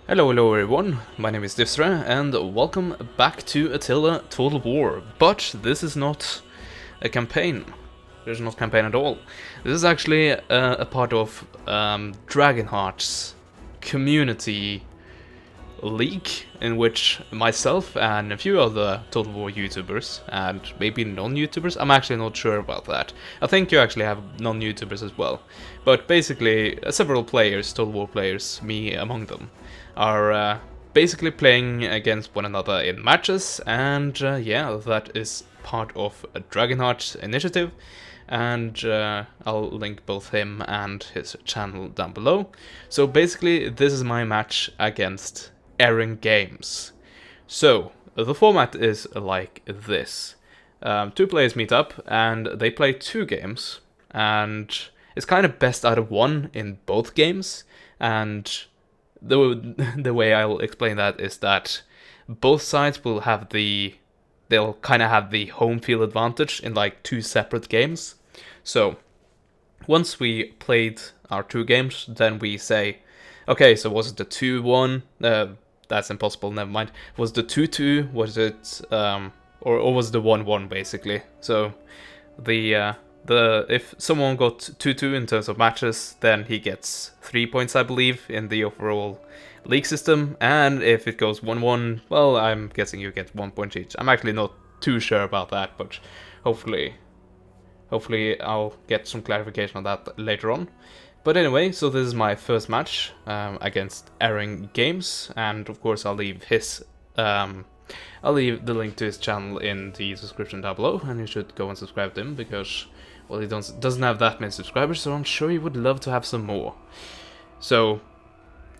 Hello everyone, my name is Divsra and welcome back to Attila Total War, but this is not a campaign. There's not a campaign at all. This is actually a part of Dragonheart's community league, in which myself and a few other Total War YouTubers, and maybe non-YouTubers, I'm actually not sure about that. I think you actually have non-YouTubers as well. But basically, several players, Total War players, me among them, are basically playing against one another in matches, and yeah, that is part of a Dragonheart initiative, and I'll link both him and his channel down below. So basically, this is my match against ArrynGaming. So, the format is like this. Two players meet up, and they play two games, and it's kind of best out of one in both games, and the way I'll explain that is that both sides will have they'll kind of have the home field advantage in like two separate games. So once we played our two games, then we say, okay, so was it the 2-1? That's impossible, never mind. Was the 2-2? Was it or was the 1-1 basically? So the if someone got 2-2 in terms of matches, then he gets 3 points, I believe, in the overall league system. And if it goes 1-1, well, I'm guessing you get 1 point each. I'm actually not too sure about that, but hopefully I'll get some clarification on that later on. But anyway, so this is my first match against ArrynGaming, and of course I'll leave the link to his channel in the description down below, and you should go and subscribe to him because, well, he doesn't have that many subscribers, so I'm sure he would love to have some more. So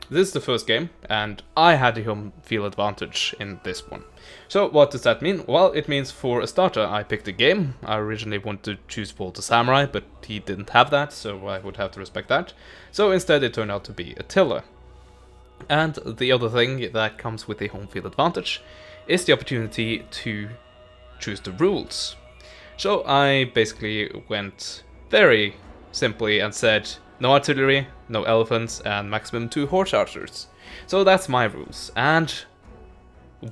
this is the first game, and I had the home field advantage in this one. So what does that mean? Well, it means for a starter, I picked a game. I originally wanted to choose Walter Samurai, but he didn't have that, so I would have to respect that. So instead it turned out to be Attila. And the other thing that comes with the home field advantage is the opportunity to choose the rules. So I basically went very simply and said no artillery, no elephants, and maximum 2 horse archers. So that's my rules, and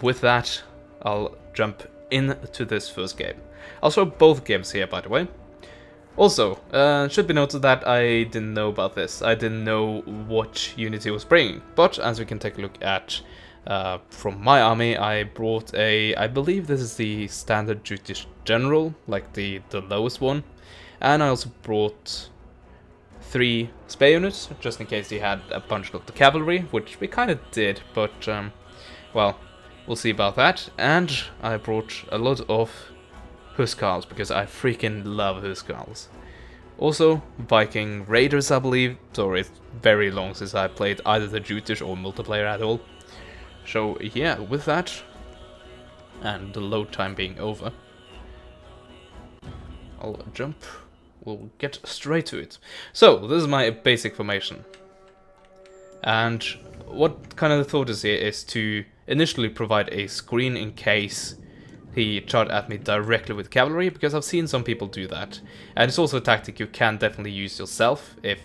with that I'll jump into this first game. I'll show both games here, by the way. Also, should be noted that I didn't know about this. I didn't know what unit he was bringing, but as we can take a look at from my army, I brought I believe this is the standard British general, like the lowest one, and I also brought 3 spear units, just in case he had a bunch of the cavalry, which we kind of did, but well, we'll see about that. And I brought a lot of Huskarls, because I freaking love Huskarls. Also, Viking Raiders, I believe. Sorry, it's very long since I played either the British or multiplayer at all. So yeah, with that, and the load time being over, I'll jump. We'll get straight to it. So, this is my basic formation. And what kind of the thought is here is to initially provide a screen in case he charged at me directly with cavalry, because I've seen some people do that. And it's also a tactic you can definitely use yourself if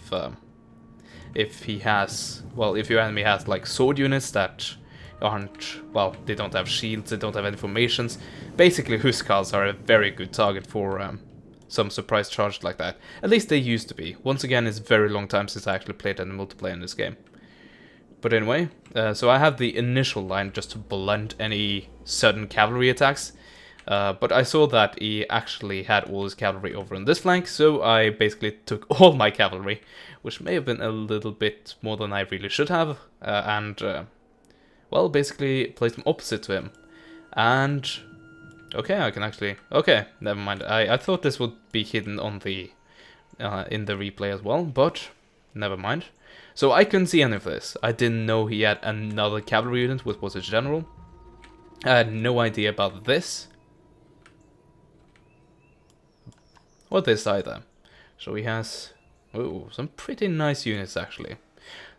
he has, well, if your enemy has like sword units that aren't, well, they don't have shields, they don't have any formations. Basically, Huskarls are a very good target for some surprise charge like that. At least they used to be. Once again, it's a very long time since I actually played any multiplayer in this game. But anyway, so I have the initial line just to blunt any sudden cavalry attacks. But I saw that he actually had all his cavalry over on this flank, so I basically took all my cavalry, which may have been a little bit more than I really should have, and well, basically placed them opposite to him. And okay, I can actually... okay, never mind. I thought this would be hidden on the in the replay as well, but never mind. So I couldn't see any of this. I didn't know he had another cavalry unit, which was his general. I had no idea about this. Or this either. So he has... oh, some pretty nice units actually.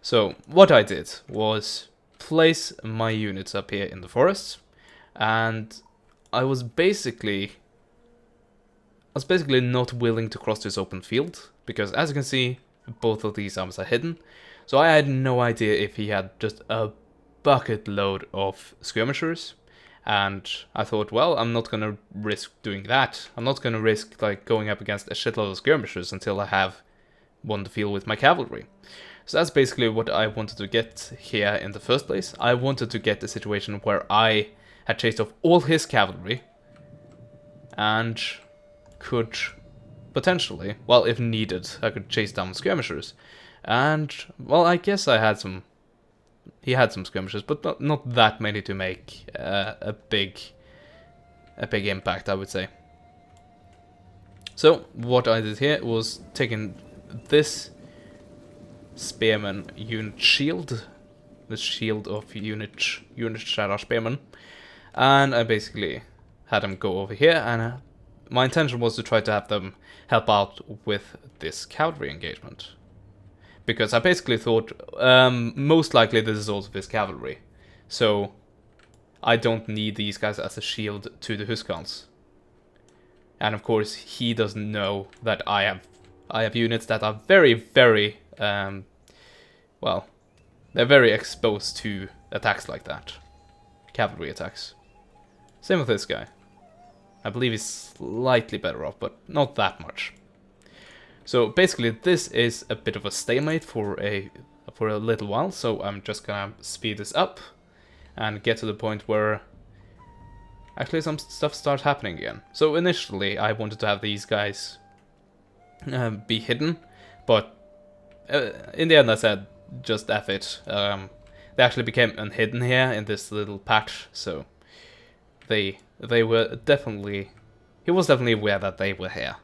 So what I did was place my units up here in the forests, and I was basically not willing to cross this open field, because as you can see, both of these arms are hidden. So I had no idea if he had just a bucket load of skirmishers. And I thought, well, I'm not gonna risk doing that. I'm not gonna risk like going up against a shitload of skirmishers until I have won the field with my cavalry. So that's basically what I wanted to get here in the first place. I wanted to get a situation where I had chased off all his cavalry and could potentially, well, if needed, I could chase down skirmishers. And, well, I guess I had some... He had some skirmishers, but not that many to make a big impact, I would say. So, what I did here was taking this spearman unit shield, the shield of unit Shadow Spearman, and I basically had them go over here, and my intention was to try to have them help out with this cavalry engagement. Because I basically thought, most likely this is also his cavalry. So, I don't need these guys as a shield to the Huskans. And of course, he doesn't know that I have units that are very, very, well, they're very exposed to attacks like that. Cavalry attacks. Same with this guy. I believe he's slightly better off, but not that much. So basically, this is a bit of a stalemate for a little while. So I'm just gonna speed this up and get to the point where actually some stuff starts happening again. So initially, I wanted to have these guys be hidden, but in the end, I said just F it. They actually became unhidden here in this little patch. So they were definitely, he was definitely aware that they were here.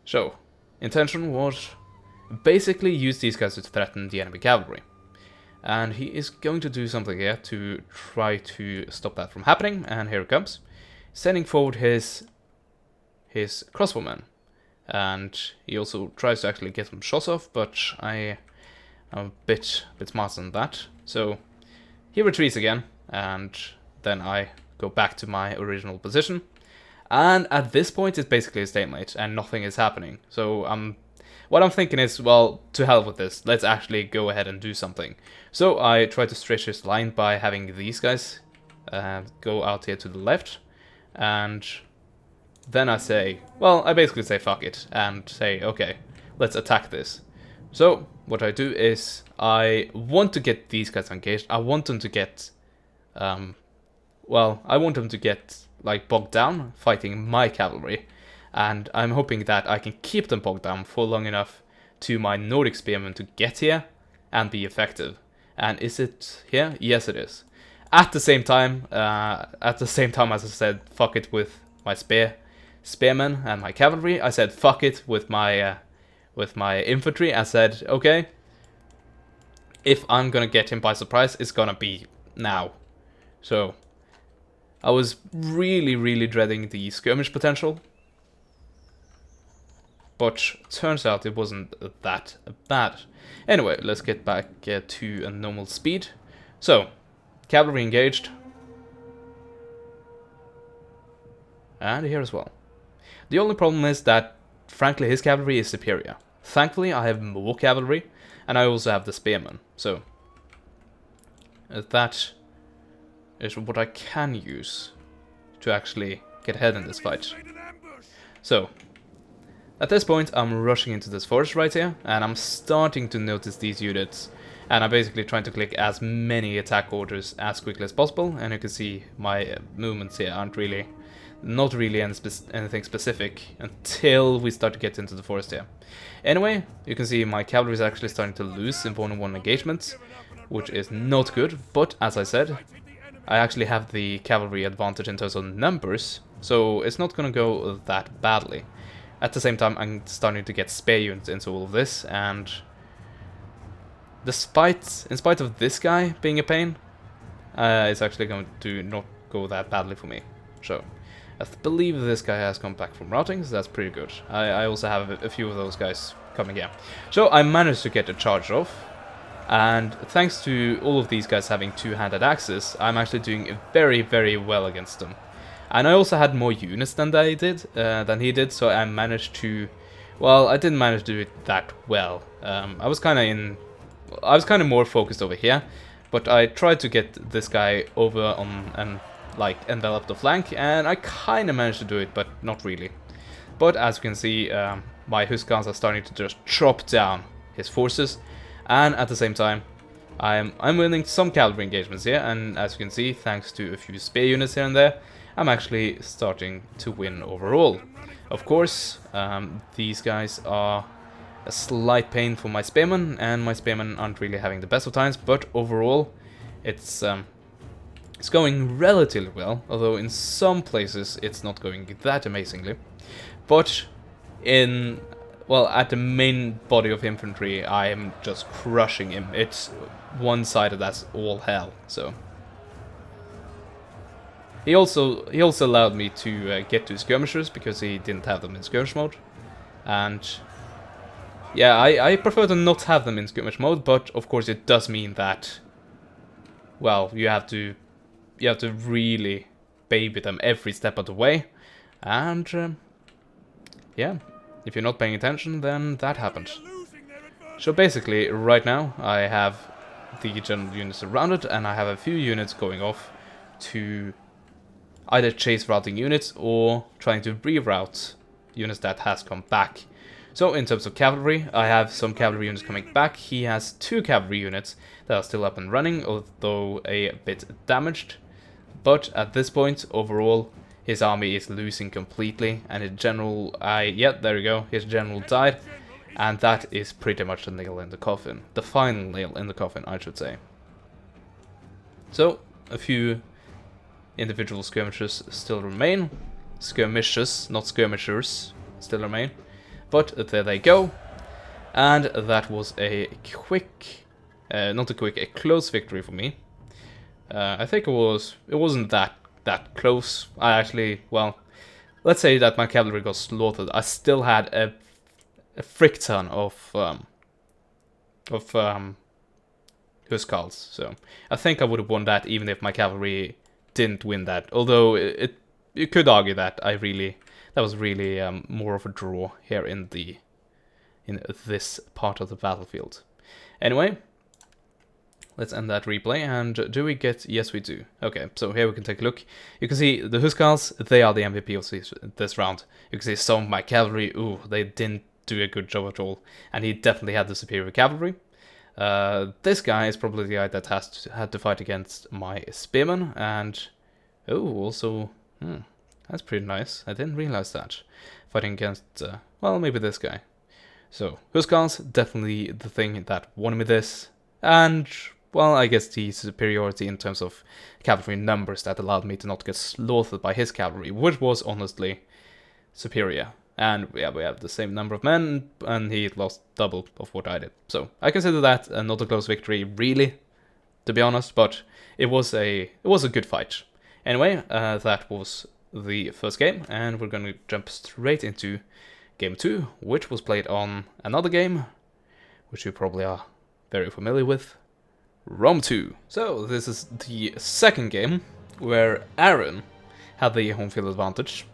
So, intention was basically use these guys to threaten the enemy cavalry. And he is going to do something here to try to stop that from happening, and here it comes. Sending forward his crossbowmen. And he also tries to actually get some shots off, but I'm a bit smarter than that. So, he retreats again, and then I go back to my original position. And at this point, it's basically a stalemate, and nothing is happening. So, what I'm thinking is, well, to hell with this. Let's actually go ahead and do something. So, I try to stretch this line by having these guys go out here to the left. And then I say, well, I basically say fuck it, and say, okay, let's attack this. So, what I do is, I want to get these guys engaged. I want them to get, well, I want them to get like bogged down fighting my cavalry, and I'm hoping that I can keep them bogged down for long enough to my Nordic spearmen to get here and be effective. And is it here? Yes, it is. At the same time as I said fuck it with my spearmen and my cavalry, I said fuck it with my infantry. I said, okay, if I'm gonna get him by surprise, it's gonna be now. So I was really dreading the skirmish potential, but turns out it wasn't that bad. Anyway, let's get back to a normal speed. So, cavalry engaged, and here as well. The only problem is that, frankly, his cavalry is superior. Thankfully, I have more cavalry, and I also have the spearmen, so that is what I can use to actually get ahead in this fight. So, at this point, I'm rushing into this forest right here, and I'm starting to notice these units, and I'm basically trying to click as many attack orders as quickly as possible, and you can see my movements here aren't really, not really anything specific until we start to get into the forest here. Anyway, you can see my cavalry is actually starting to lose in 1-on-1 engagements, which is not good, but as I said, I actually have the cavalry advantage in terms of numbers, so it's not going to go that badly. At the same time, I'm starting to get spear units into all of this, and in spite of this guy being a pain, it's actually going to not go that badly for me. So, I believe this guy has come back from routing, so that's pretty good. I also have a few of those guys coming here. So, I managed to get a charge off. And thanks to all of these guys having two-handed axes, I'm actually doing very well against them. And I also had more units than he did, so I managed to, well, I didn't manage to do it that well. I was kind of more focused over here, But I tried to get this guy over on and like envelop the flank, and I kind of managed to do it, but not really. But as you can see, my Huskars are starting to just chop down his forces, and at the same time, I'm winning some cavalry engagements here, and as you can see, thanks to a few spear units here and there, I'm actually starting to win overall. Of course, these guys are a slight pain for my spearmen, and my spearmen aren't really having the best of times, but overall, it's going relatively well, although in some places it's not going that amazingly. But at the main body of infantry, I am just crushing him. It's one-sided as all hell. So he also allowed me to get to skirmishers because he didn't have them in skirmish mode, and yeah, I prefer to not have them in skirmish mode. But of course, it does mean that, well, you have to really baby them every step of the way, and yeah. If you're not paying attention, then that happens. So basically, right now, I have the general units surrounded, and I have a few units going off to either chase routing units or trying to reroute units that has come back. So in terms of cavalry, I have some cavalry units coming back. He has 2 cavalry units that are still up and running, although a bit damaged. But at this point, overall, his army is losing completely, and his general, yeah, there we go, his general died, and that is pretty much the nail in the coffin. The final nail in the coffin, I should say. So, a few individual skirmishers still remain. Skirmishes, not skirmishers, still remain. But there they go, and that was a quick, not a quick, a close victory for me. I think it wasn't that close. I actually, well, let's say that my cavalry got slaughtered. I still had a frick ton of Huskars, so I think I would have won that even if my cavalry didn't win that. Although you could argue that that was really more of a draw here in this part of the battlefield. Anyway, let's end that replay, and do we get... Yes, we do. Okay, so here we can take a look. You can see the Huskars, they are the MVP of this round. You can see some of my cavalry, ooh, they didn't do a good job at all. And he definitely had the superior cavalry. This guy is probably the guy that had to fight against my spearmen, and... Oh, also... that's pretty nice. I didn't realize that. Fighting against, well, maybe this guy. So, Huskars, definitely the thing that won me this. And... well, I guess the superiority in terms of cavalry numbers that allowed me to not get slaughtered by his cavalry, which was honestly superior. And yeah, we have the same number of men, and he lost double of what I did. So I consider that not a close victory, really, to be honest, but it was a good fight. Anyway, that was the first game, and we're going to jump straight into game 2, which was played on another game, which you probably are very familiar with. Rome 2. So this is the second game where Arryn had the home field advantage,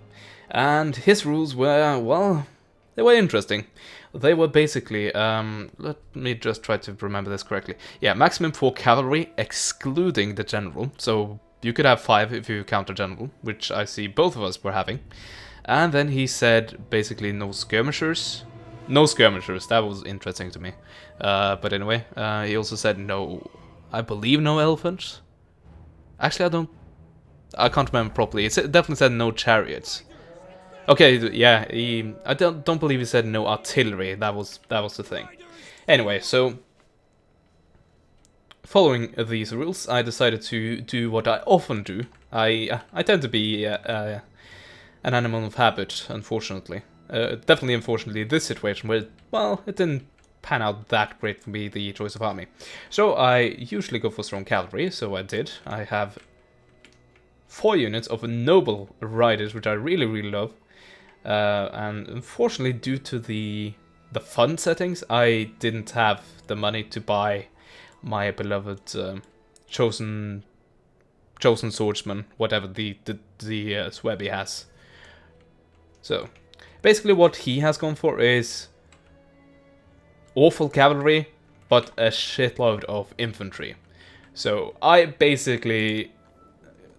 and his rules were, well, they were interesting. They were basically, let me just try to remember this correctly. Yeah, maximum 4 cavalry excluding the general, so you could have 5 if you count the general, which I see both of us were having. And then he said basically no skirmishers. No skirmishers, that was interesting to me. But anyway, he also said no, I believe no elephants. Actually, I can't remember properly. It definitely said no chariots. Okay, yeah, I don't believe he said no artillery. That was the thing. Anyway, so following these rules, I decided to do what I often do. I tend to be an animal of habit, unfortunately. Definitely, unfortunately, this situation where, well, it didn't pan out that great for me, the choice of army. So I usually go for strong cavalry, so I did. I have 4 units of noble riders, which I really, really love. And unfortunately, due to the fund settings, I didn't have the money to buy my beloved chosen swordsman, whatever the Swebby has. So basically what he has gone for is awful cavalry, but a shitload of infantry. So I basically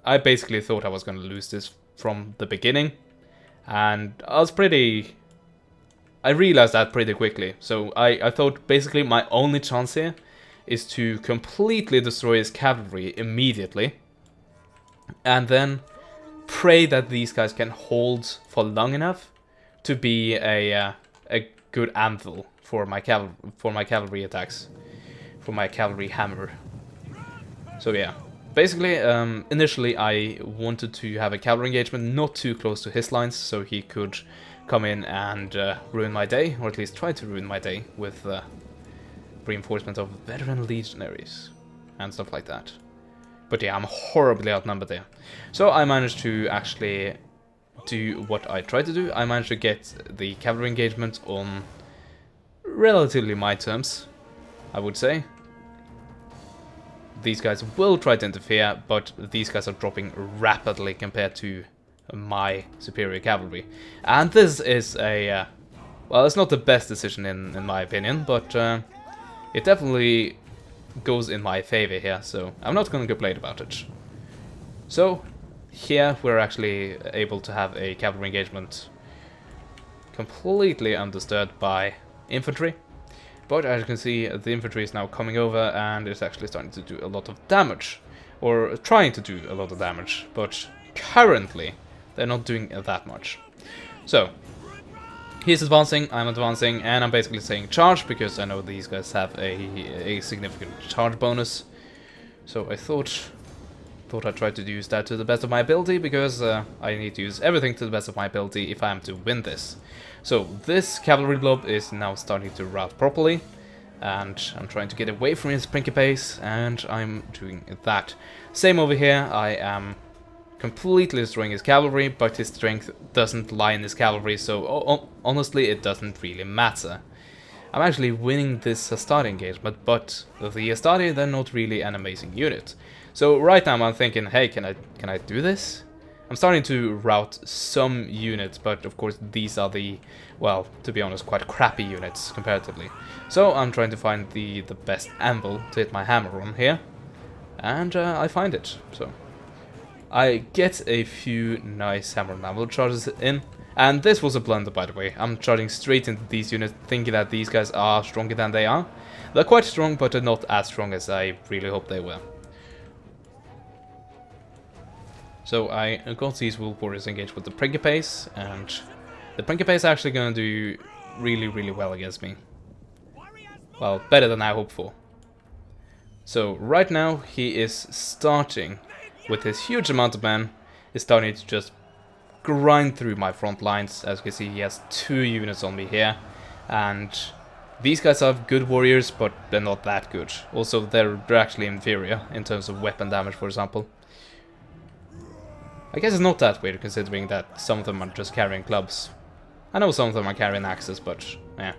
thought I was going to lose this from the beginning, and I realized that pretty quickly. So I thought basically my only chance here is to completely destroy his cavalry immediately, and then pray that these guys can hold for long enough to be a good anvil for my cavalry attacks, for my cavalry hammer. So yeah, basically, initially I wanted to have a cavalry engagement not too close to his lines, so he could come in and ruin my day, or at least try to ruin my day with reinforcement of veteran legionaries and stuff like that. But yeah, I'm horribly outnumbered there. So I managed to actually do what I tried to do. I managed to get the cavalry engagement on relatively my terms, I would say. These guys will try to interfere, but these guys are dropping rapidly compared to my superior cavalry. And this is a... well, it's not the best decision in my opinion, but it definitely goes in my favor here, so I'm not going to complain about it. So, here we're actually able to have a cavalry engagement completely undisturbed by infantry. But as you can see, the infantry is now coming over and it's actually starting to do a lot of damage. Or trying to do a lot of damage, but currently they're not doing that much. So, he's advancing, I'm advancing, and I'm basically saying charge because I know these guys have a significant charge bonus. So I thought I'd try to use that to the best of my ability, because I need to use everything to the best of my ability if I am to win this. So this cavalry blob is now starting to rout properly, and I'm trying to get away from his principes, and I'm doing that. Same over here, I am completely destroying his cavalry, but his strength doesn't lie in his cavalry, so honestly it doesn't really matter. I'm actually winning this Astari engagement, but the Astari, they're not really an amazing unit. So right now I'm thinking, hey, can I do this? I'm starting to rout some units, but of course these are the, well, to be honest, quite crappy units comparatively. So I'm trying to find the best anvil to hit my hammer on here, and I find it. So I get a few nice hammer and anvil charges in, and this was a blunder, by the way. I'm charging straight into these units, thinking that these guys are stronger than they are. They're quite strong, but they're not as strong as I really hoped they were. So I got these Wolf Warriors engaged with the Principes, and the Principes are actually going to do really well against me. Well, better than I hoped for. So right now he is starting, with his huge amount of men, is starting to just grind through my front lines. As you can see, he has 2 units on me here, and these guys are good warriors, but they're not that good. Also, they're actually inferior in terms of weapon damage, for example. I guess it's not that weird, considering that some of them are just carrying clubs. I know some of them are carrying axes, but yeah.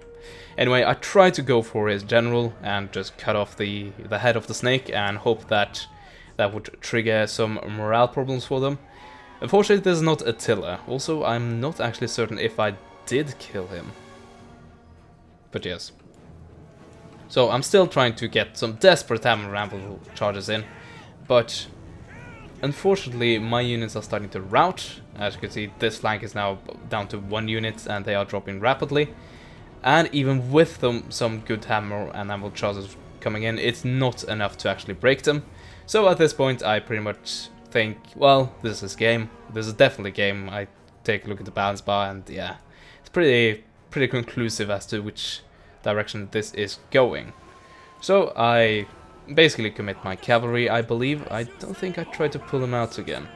Anyway, I tried to go for his general and just cut off the head of the snake and hope that that would trigger some morale problems for them. Unfortunately, this is not Attila. Also, I'm not actually certain if I did kill him. But yes. So I'm still trying to get some desperate hammer ramble charges in, but unfortunately my units are starting to rout. As you can see, this flank is now down to 1 unit and they are dropping rapidly. And even with them, some good hammer and anvil charges coming in, it's not enough to actually break them. So at this point I pretty much think, well, this is game. This is definitely game. I take a look at the balance bar and yeah, it's pretty conclusive as to which direction this is going. So I basically commit my cavalry, I believe. I don't think I tried to pull them out again.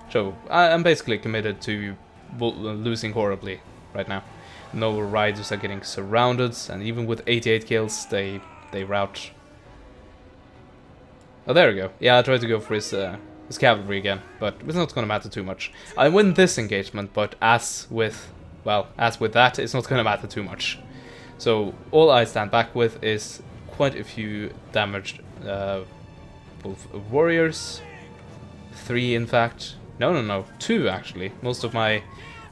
So I'm basically committed to losing horribly right now. No riders are getting surrounded, and even with 88 kills, they rout. Oh, there we go. Yeah, I tried to go for his cavalry again, but it's not gonna matter too much. I win this engagement, but as with that, it's not gonna matter too much. So all I stand back with is quite a few damaged Wolf Warriors. 3 in fact. No, 2 actually. Most of my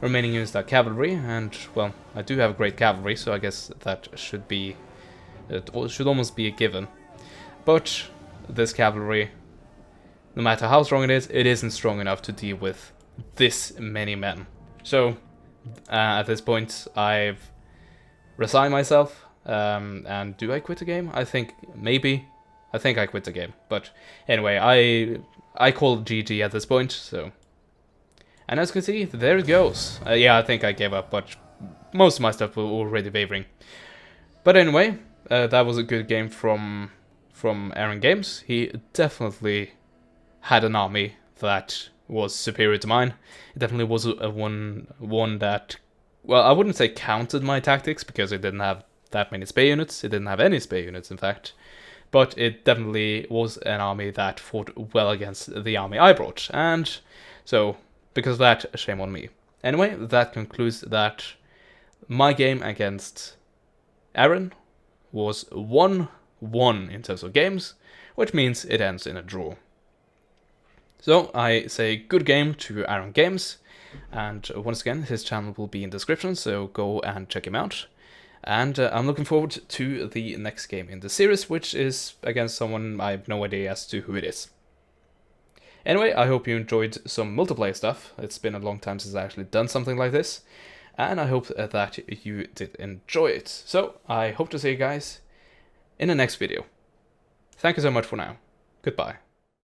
remaining units are cavalry, and well, I do have great cavalry, so I guess that should almost be a given. But this cavalry, no matter how strong it isn't strong enough to deal with this many men. So, at this point, I've resigned myself, and do I quit the game? I think maybe. I think I quit the game, but anyway, I call GG at this point, so. And as you can see, there it goes. Yeah, I think I gave up, but most of my stuff were already wavering. But anyway, that was a good game from ArrynGaming. He definitely had an army that was superior to mine. It definitely was one that, well, I wouldn't say countered my tactics, because it didn't have that many spear units. It didn't have any spear units, in fact. But it definitely was an army that fought well against the army I brought. And so, because of that, shame on me. Anyway, that concludes that my game against Arryn was 1-1 in terms of games, which means it ends in a draw. So I say good game to ArrynGaming, and once again, his channel will be in the description, so go and check him out. And I'm looking forward to the next game in the series, which is against someone I have no idea as to who it is. Anyway, I hope you enjoyed some multiplayer stuff. It's been a long time since I actually done something like this, and I hope that you did enjoy it. So, I hope to see you guys in the next video. Thank you so much for now. Goodbye.